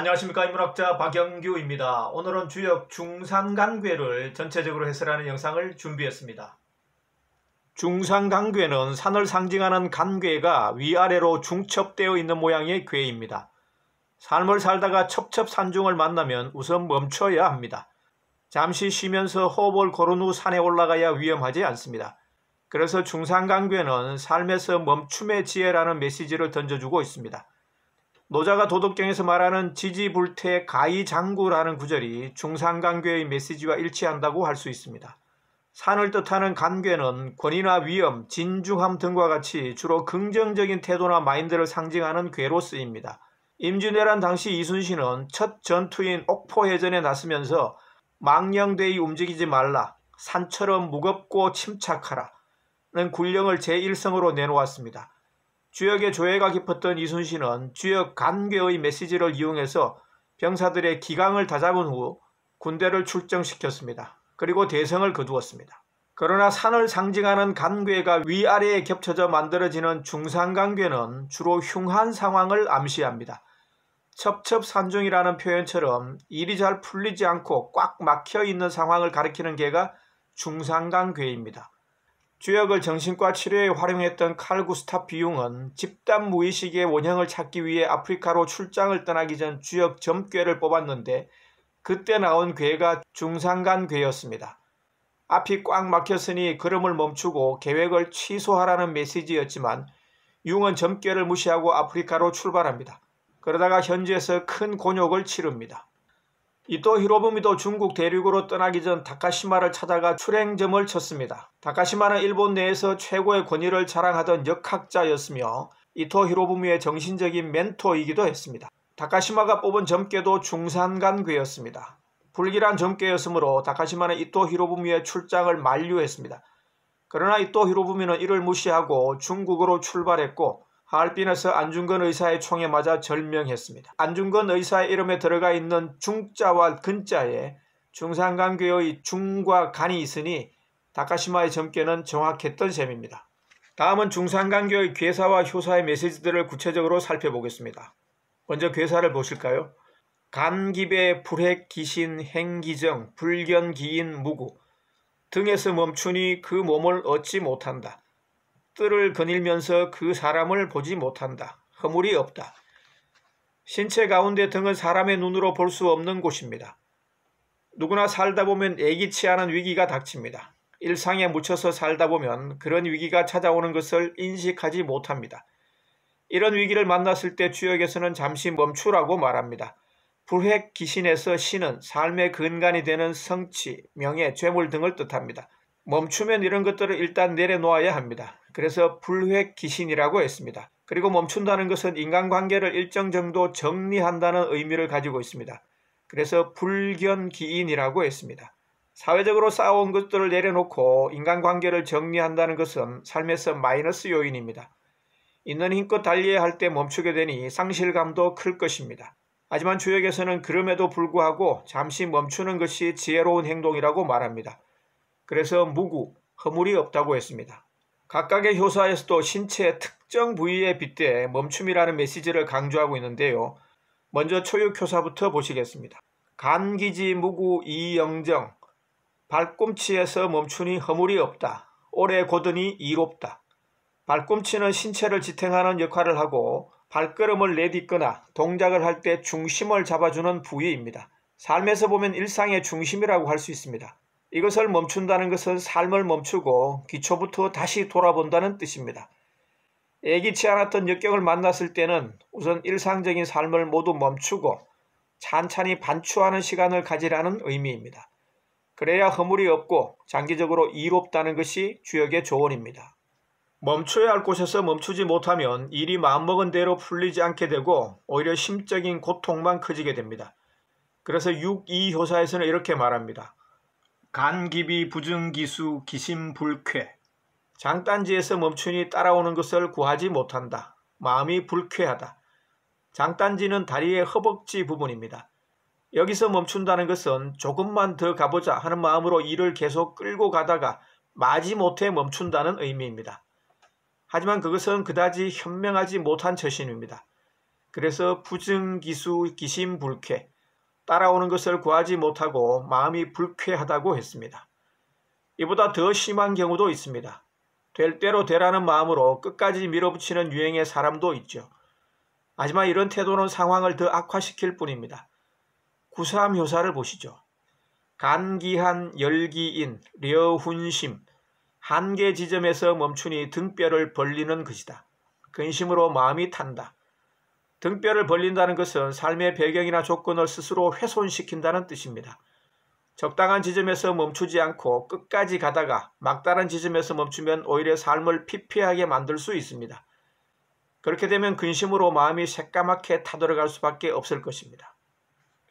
안녕하십니까. 인문학자 박영규입니다. 오늘은 주역 중산간괴를 전체적으로 해설하는 영상을 준비했습니다. 중산간괴는 산을 상징하는 간괴가 위아래로 중첩되어 있는 모양의 괴입니다. 삶을 살다가 첩첩산중을 만나면 우선 멈춰야 합니다. 잠시 쉬면서 호흡을 고른 후 산에 올라가야 위험하지 않습니다. 그래서 중산간괴는 삶에서 멈춤의 지혜라는 메시지를 던져주고 있습니다. 노자가 도덕경에서 말하는 지지불태 가이장구라는 구절이 중산간괴의 메시지와 일치한다고 할 수 있습니다. 산을 뜻하는 간괴는 권위나 위엄, 진중함 등과 같이 주로 긍정적인 태도나 마인드를 상징하는 괴로 쓰입니다. 임진왜란 당시 이순신은 첫 전투인 옥포해전에 나서면서 망령되이 움직이지 말라, 산처럼 무겁고 침착하라 는 군령을 제1성으로 내놓았습니다. 주역의 조예가 깊었던 이순신은 주역 간괴의 메시지를 이용해서 병사들의 기강을 다잡은 후 군대를 출정시켰습니다. 그리고 대성을 거두었습니다. 그러나 산을 상징하는 간괴가 위아래에 겹쳐져 만들어지는 중산간괴는 주로 흉한 상황을 암시합니다. 첩첩산중이라는 표현처럼 일이 잘 풀리지 않고 꽉 막혀있는 상황을 가리키는 괴가 중산간괴입니다. 주역을 정신과 치료에 활용했던 칼 구스타프 융은 집단 무의식의 원형을 찾기 위해 아프리카로 출장을 떠나기 전 주역 점괘를 뽑았는데 그때 나온 괴가 중산간괴였습니다. 앞이 꽉 막혔으니 걸음을 멈추고 계획을 취소하라는 메시지였지만 융은 점괘를 무시하고 아프리카로 출발합니다. 그러다가 현지에서 큰 곤욕을 치릅니다. 이토 히로부미도 중국 대륙으로 떠나기 전 다카시마를 찾아가 출행점을 쳤습니다. 다카시마는 일본 내에서 최고의 권위를 자랑하던 역학자였으며 이토 히로부미의 정신적인 멘토이기도 했습니다. 다카시마가 뽑은 점괘도 중산간괴였습니다. 불길한 점괘였으므로 다카시마는 이토 히로부미의 출장을 만류했습니다. 그러나 이토 히로부미는 이를 무시하고 중국으로 출발했고 하얼빈에서 안중근 의사의 총에 맞아 절명했습니다. 안중근 의사의 이름에 들어가 있는 중자와 근자에 중산간괴의 중과 간이 있으니 다카시마의 점괘는 정확했던 셈입니다. 다음은 중산간괴의 괴사와 효사의 메시지들을 구체적으로 살펴보겠습니다. 먼저 괴사를 보실까요? 간기배 불핵기신 행기정 불견기인 무구 등에서 멈추니 그 몸을 얻지 못한다. 뜰을 거닐면서 그 사람을 보지 못한다. 허물이 없다. 신체 가운데 등은 사람의 눈으로 볼 수 없는 곳입니다. 누구나 살다 보면 예기치 않은 위기가 닥칩니다. 일상에 묻혀서 살다 보면 그런 위기가 찾아오는 것을 인식하지 못합니다. 이런 위기를 만났을 때 주역에서는 잠시 멈추라고 말합니다. 불핵기신에서 신은 삶의 근간이 되는 성취, 명예, 재물 등을 뜻합니다. 멈추면 이런 것들을 일단 내려놓아야 합니다. 그래서 불획기신이라고 했습니다. 그리고 멈춘다는 것은 인간관계를 일정 정도 정리한다는 의미를 가지고 있습니다. 그래서 불견기인이라고 했습니다. 사회적으로 쌓아온 것들을 내려놓고 인간관계를 정리한다는 것은 삶에서 마이너스 요인입니다. 있는 힘껏 달려야 할 때 멈추게 되니 상실감도 클 것입니다. 하지만 주역에서는 그럼에도 불구하고 잠시 멈추는 것이 지혜로운 행동이라고 말합니다. 그래서 무구, 허물이 없다고 했습니다. 각각의 효사에서도 신체의 특정 부위에 빗대 멈춤이라는 메시지를 강조하고 있는데요. 먼저 초육효사부터 보시겠습니다. 간기지 무구 이영정, 발꿈치에서 멈추니 허물이 없다. 오래 고드니 이롭다. 발꿈치는 신체를 지탱하는 역할을 하고 발걸음을 내딛거나 동작을 할 때 중심을 잡아주는 부위입니다. 삶에서 보면 일상의 중심이라고 할 수 있습니다. 이것을 멈춘다는 것은 삶을 멈추고 기초부터 다시 돌아본다는 뜻입니다. 예기치 않았던 역경을 만났을 때는 우선 일상적인 삶을 모두 멈추고 찬찬히 반추하는 시간을 가지라는 의미입니다. 그래야 허물이 없고 장기적으로 이롭다는 것이 주역의 조언입니다. 멈춰야 할 곳에서 멈추지 못하면 일이 마음먹은 대로 풀리지 않게 되고 오히려 심적인 고통만 커지게 됩니다. 그래서 6.2효사에서는 이렇게 말합니다. 간기비 부증기수 기심불쾌. 장단지에서 멈추니 따라오는 것을 구하지 못한다. 마음이 불쾌하다. 장단지는 다리의 허벅지 부분입니다. 여기서 멈춘다는 것은 조금만 더 가보자 하는 마음으로 일을 계속 끌고 가다가 마지못해 멈춘다는 의미입니다. 하지만 그것은 그다지 현명하지 못한 처신입니다. 그래서 부증기수 기심불쾌, 따라오는 것을 구하지 못하고 마음이 불쾌하다고 했습니다. 이보다 더 심한 경우도 있습니다. 될 대로 되라는 마음으로 끝까지 밀어붙이는 유행의 사람도 있죠. 하지만 이런 태도는 상황을 더 악화시킬 뿐입니다. 구삼효사를 보시죠. 간기한 열기인 려훈심, 한계 지점에서 멈추니 등뼈를 벌리는 것이다. 근심으로 마음이 탄다. 등뼈를 벌린다는 것은 삶의 배경이나 조건을 스스로 훼손시킨다는 뜻입니다. 적당한 지점에서 멈추지 않고 끝까지 가다가 막다른 지점에서 멈추면 오히려 삶을 피폐하게 만들 수 있습니다. 그렇게 되면 근심으로 마음이 새까맣게 타들어갈 수밖에 없을 것입니다.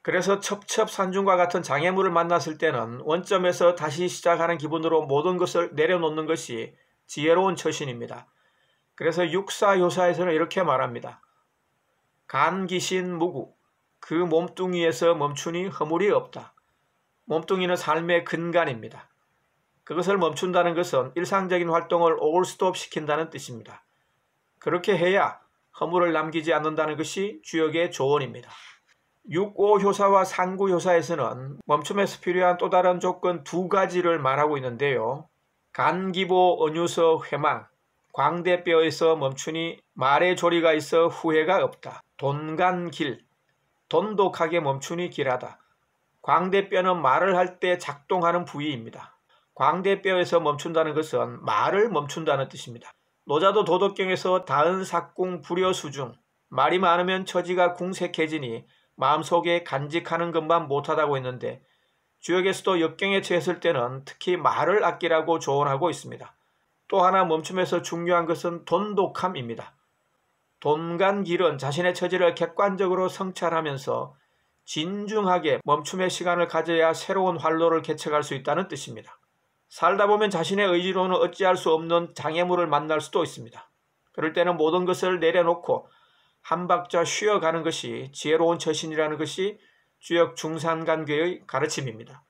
그래서 첩첩산중과 같은 장애물을 만났을 때는 원점에서 다시 시작하는 기분으로 모든 것을 내려놓는 것이 지혜로운 처신입니다. 그래서 육사효사에서는 이렇게 말합니다. 간기신무구, 그 몸뚱이에서 멈추니 허물이 없다. 몸뚱이는 삶의 근간입니다. 그것을 멈춘다는 것은 일상적인 활동을 오버스톱 시킨다는 뜻입니다. 그렇게 해야 허물을 남기지 않는다는 것이 주역의 조언입니다. 6.5효사와 3.9효사에서는 멈춤에서 필요한 또 다른 조건 두 가지를 말하고 있는데요. 간기보 언유서 회망, 광대뼈에서 멈추니 말의 조리가 있어 후회가 없다. 돈간길, 돈독하게 멈추니 길하다. 광대뼈는 말을 할 때 작동하는 부위입니다. 광대뼈에서 멈춘다는 것은 말을 멈춘다는 뜻입니다. 노자도 도덕경에서 다은삭궁 불여수중, 말이 많으면 처지가 궁색해지니 마음속에 간직하는 것만 못하다고 했는데 주역에서도 역경에 처했을 때는 특히 말을 아끼라고 조언하고 있습니다. 또 하나 멈춤에서 중요한 것은 돈독함입니다. 돈간길은 자신의 처지를 객관적으로 성찰하면서 진중하게 멈춤의 시간을 가져야 새로운 활로를 개척할 수 있다는 뜻입니다. 살다 보면 자신의 의지로는 어찌할 수 없는 장애물을 만날 수도 있습니다. 그럴 때는 모든 것을 내려놓고 한 박자 쉬어가는 것이 지혜로운 처신이라는 것이 주역 중산간괴의 가르침입니다.